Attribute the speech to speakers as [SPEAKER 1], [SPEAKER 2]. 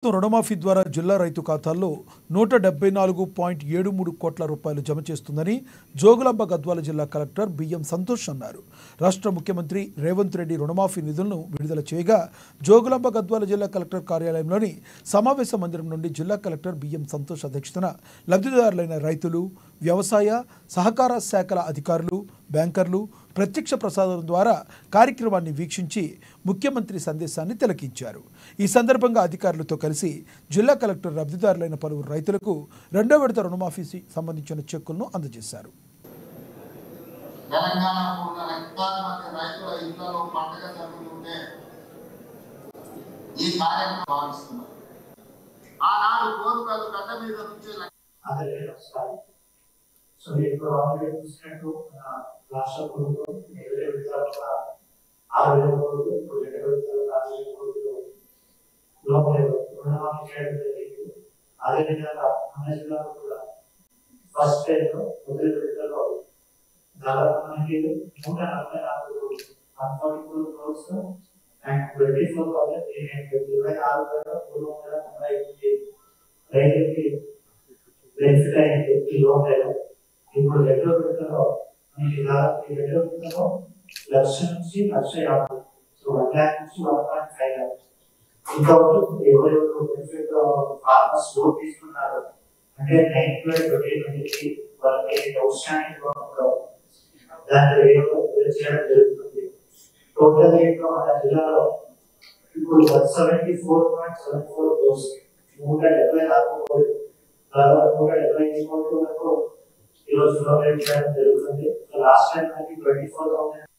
[SPEAKER 1] రుణమాఫీ ద్వారా జిల్లా రైతు ఖాతాల్లో 174.73 కోట్ల రూపాయలు జమ చేస్తుందని జోగులాంబ గద్వాల జిల్లా కలెక్టర్ బిఎం సంతోష్ అన్నారు. రాష్ట్ర ముఖ్యమంత్రి రేవంత్ రెడ్డి రుణమాఫీ నిధులను విడుదల చేయగా జోగులాంబ గద్వాల జిల్లా కలెక్టర్ కార్యాలయంలోని సమావేశ మందిరం నుండి జిల్లా కలెక్టర్ బిఎం సంతోష్ అధ్యక్షతన లబ్ధిదారులైన రైతులు, వ్యవసాయ, సహకార శాఖల అధికారులు, బ్యాంకర్లు ప్రత్యక్ష ప్రసారం ద్వారా కార్యక్రమాన్ని వీక్షించి ముఖ్యమంత్రి సందేశాన్ని తిలకించారు. ఈ సందర్భంగా అధికారులతో కలిసి జిల్లా కలెక్టర్ లబ్ధిదారులైన పలువురు రైతులకు రెండో విడత రుణమాఫీ సంబంధించిన చెక్కులను అందజేశారు.
[SPEAKER 2] సో ఇప్పుడు ఆల్రెడీ చూసినట్టు రాష్ట్ర ప్రభుత్వం 20 విధాలుగా 6,000 కోట్లు ఇప్పుడు 2 విధాలుగా 4,000 కోట్లు లోపల రుణమాఫీ చేయడం జరిగింది. అదేవిధంగా మన జిల్లాలో కూడా ఫస్ట్ ఫేజ్ లో మొదటి విడతలో దాదాపు మనకి 144 క్రోర్స్ అండ్ 24,826,398 రైతులకి బెనిఫిట్ అయింది ఈ లోన్. ఇప్పుడు రెండో విడతలో మనకి దాదాపు ఈ రెండో విడతలో 1,00,000 నుంచి 1,50,000, సో 1 lakh నుంచి 1.5 lakh. ఇంతవరకు ఎవరెవరు బెనిఫిట్ ఫార్మర్స్ లోన్ తీసుకున్నారు అంటే 9/20/23 వాళ్ళకి అవుట్స్టాండింగ్ లోన్ దాంట్లో చేయడం జరుగుతుంది. టోటల్ రేట్ లో మన జిల్లాలో ఇప్పుడు 174.74 క్రోర్స్ 174 కోట్లు దాదాపు 175 కోట్ల వరకు ఈరోజు చేయడం జరుగుతుంది. లాస్ట్ టైం మనకి 24,000